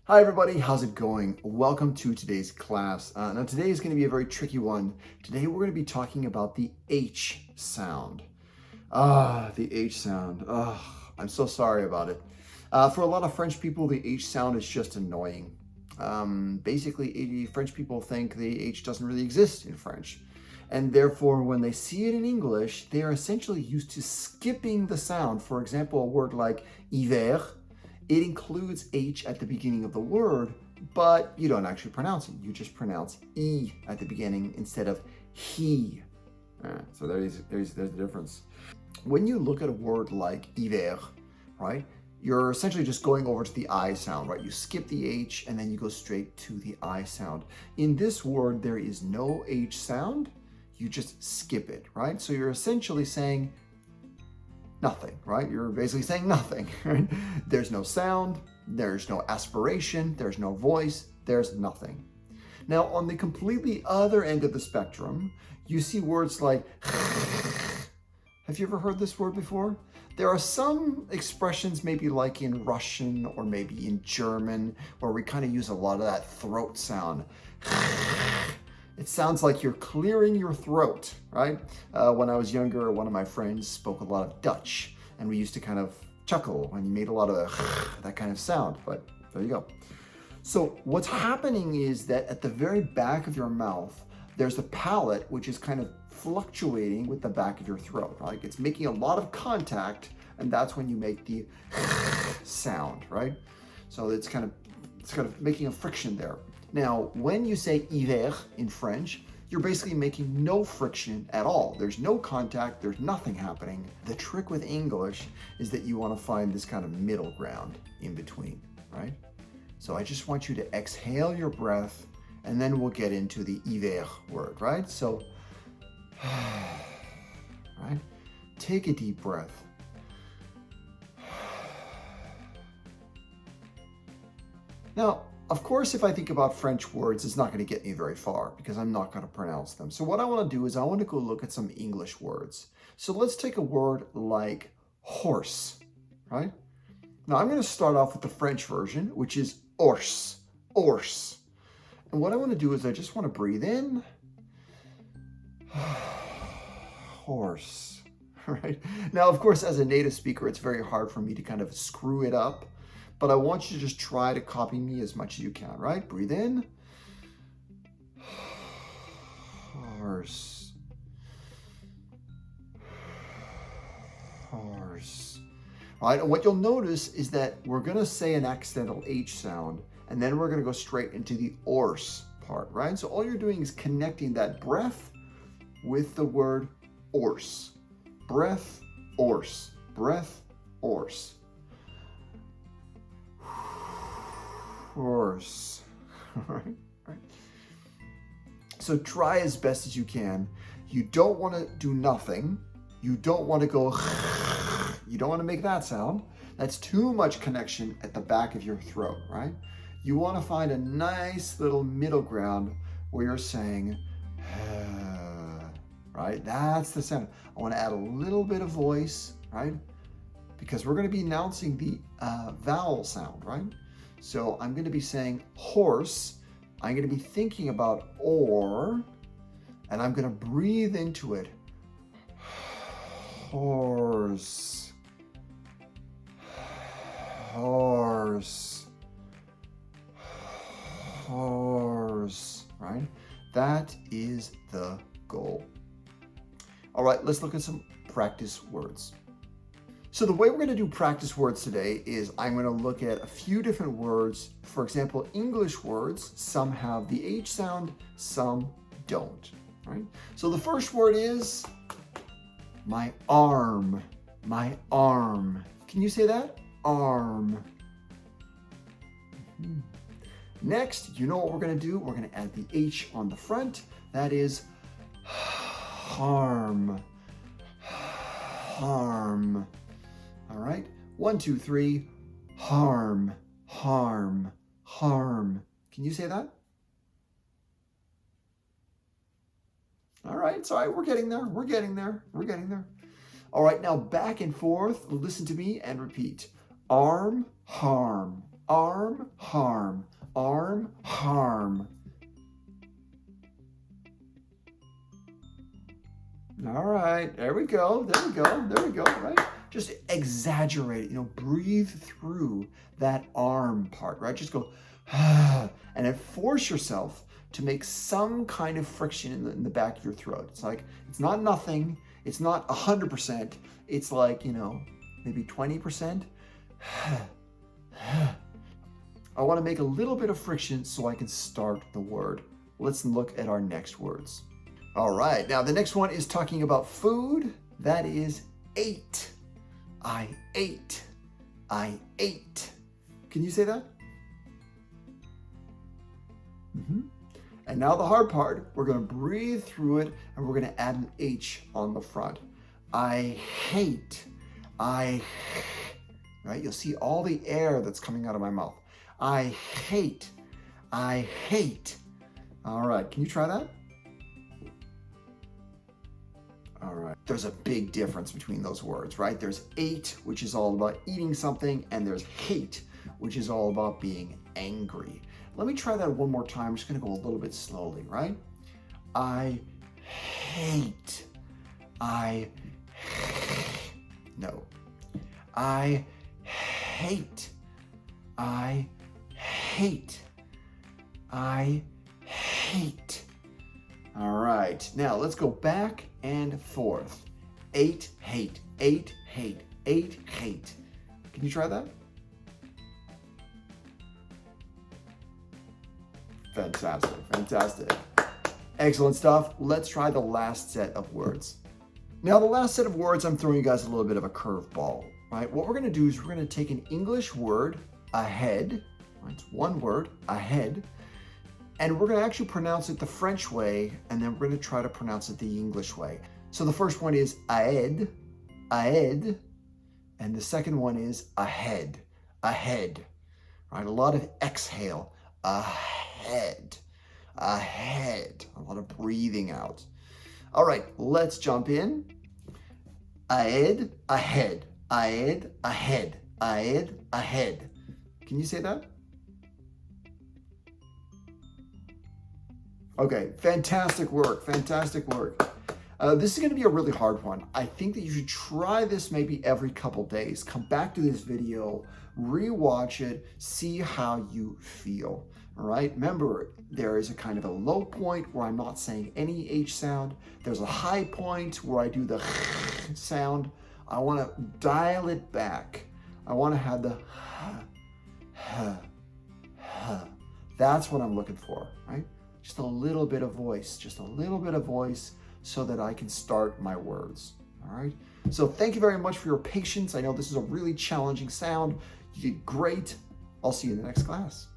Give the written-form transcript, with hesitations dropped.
Hi everybody, how's it going? Welcome to today's class. Now today is going to be a very tricky one. Today we're going to be talking about the H sound. The H sound. I'm so sorry about it. For a lot of French people, the H sound is just annoying. Basically, French people think the H doesn't really exist in French. And therefore, when they see it in English, they are essentially used to skipping the sound. For example, a word like hiver, it includes H at the beginning of the word, but you don't actually pronounce it. You just pronounce E at the beginning instead of he. So there's the difference. When you look at a word like hiver, right, you're essentially just going over to the I sound, right? You skip the H and then you go straight to the I sound. In this word, there is no H sound. You just skip it, right? So you're essentially saying nothing, right? You're basically saying nothing, right? There's no sound, there's no aspiration, there's no voice, there's nothing. Now, on the completely other end of the spectrum, you see words like have you ever heard this word before? There are some expressions, maybe like in Russian or maybe in German, where we kind of use a lot of that throat sound. It sounds like you're clearing your throat, right? When I was younger, one of my friends spoke a lot of Dutch, and we used to kind of chuckle when he made a lot of that kind of sound, but there you go. So what's happening is that at the very back of your mouth, there's the palate, which is kind of fluctuating with the back of your throat, right? It's making a lot of contact, and that's when you make the sound, right? So it's kind of making a friction there. Now, when you say hiver in French, you're basically making no friction at all. There's no contact, there's nothing happening. The trick with English is that you want to find this kind of middle ground in between, right? So I just want you to exhale your breath, and then we'll get into the hiver word, right? So, right? Take a deep breath. Now, of course, if I think about French words, it's not going to get me very far because I'm not going to pronounce them. So what I want to do is I want to go look at some English words. So let's take a word like horse, right? Now I'm going to start off with the French version, which is ours, horse. And what I want to do is I just want to breathe in, horse, right? Now, of course, as a native speaker, it's very hard for me to kind of screw it up. But I want you to just try to copy me as much as you can, right? Breathe in. Horse. Horse. All right, and what you'll notice is that we're going to say an accidental H sound, and then we're going to go straight into the horse part, right? So all you're doing is connecting that breath with the word horse. Breath, horse. Breath, horse. Horse. All right. So try as best as you can. You don't want to do nothing. You don't want to go, you don't want to make that sound. That's too much connection at the back of your throat, right? You want to find a nice little middle ground where you're saying, right? That's the sound. I want to add a little bit of voice, right? Because we're going to be announcing the vowel sound, right? So I'm going to be saying horse. I'm going to be thinking about or, and I'm going to breathe into it. Horse. Horse. Horse. Right? That is the goal. All right, let's look at some practice words. So the way we're going to do practice words today is I'm going to look at a few different words. For example, English words, some have the H sound, some don't, right? So the first word is my arm, my arm. Can you say that? Arm. Next, you know what we're going to do? We're going to add the H on the front. That is harm, harm. All right, 1, 2, 3, harm, harm, harm. Can you say that? All right, it's all right, we're getting there, we're getting there, we're getting there. All right, now back and forth, listen to me and repeat. Arm, harm, arm, harm, arm, harm. All right, there we go, there we go, there we go, right? Just exaggerate, breathe through that arm part, right? Just go, and then force yourself to make some kind of friction in the back of your throat. It's like, it's not nothing, it's not 100%, it's like, maybe 20%. I want to make a little bit of friction so I can start the word. Let's look at our next words. All right, now the next one is talking about food. That is ate. I ate. I ate. Can you say that? And now the hard part, we're going to breathe through it and we're going to add an H on the front. I hate. Right? You'll see all the air that's coming out of my mouth. I hate. I hate. All right, can you try that? All right, there's a big difference between those words, right? There's ate, which is all about eating something, and there's hate, which is all about being angry. Let me try that one more time. I'm just gonna go a little bit slowly, right? I hate. No. I hate. I hate. I hate. All right, now let's go back and forth. Ate, hate, ate, hate, ate, hate. Can you try that? Fantastic, fantastic. Excellent stuff. Let's try the last set of words. Now, the last set of words, I'm throwing you guys a little bit of a curveball, right? What we're gonna do is we're gonna take an English word, ahead, right? It's one word, ahead, and we're gonna actually pronounce it the French way, and then we're gonna try to pronounce it the English way. So the first one is ahead, ahead, and the second one is ahead, ahead, right? A lot of exhale, ahead, ahead, a lot of breathing out. All right, let's jump in. Ahead, ahead, ahead, ahead, ahead, ahead. Can you say that? Okay, fantastic work, fantastic work. This is gonna be a really hard one. I think that you should try this maybe every couple days. Come back to this video, rewatch it, see how you feel, all right? Remember, there is a kind of a low point where I'm not saying any H sound. There's a high point where I do the sound. I wanna dial it back. I wanna have the That's what I'm looking for, right? Just a little bit of voice, just a little bit of voice so that I can start my words, all right? So thank you very much for your patience. I know this is a really challenging sound. You did great. I'll see you in the next class.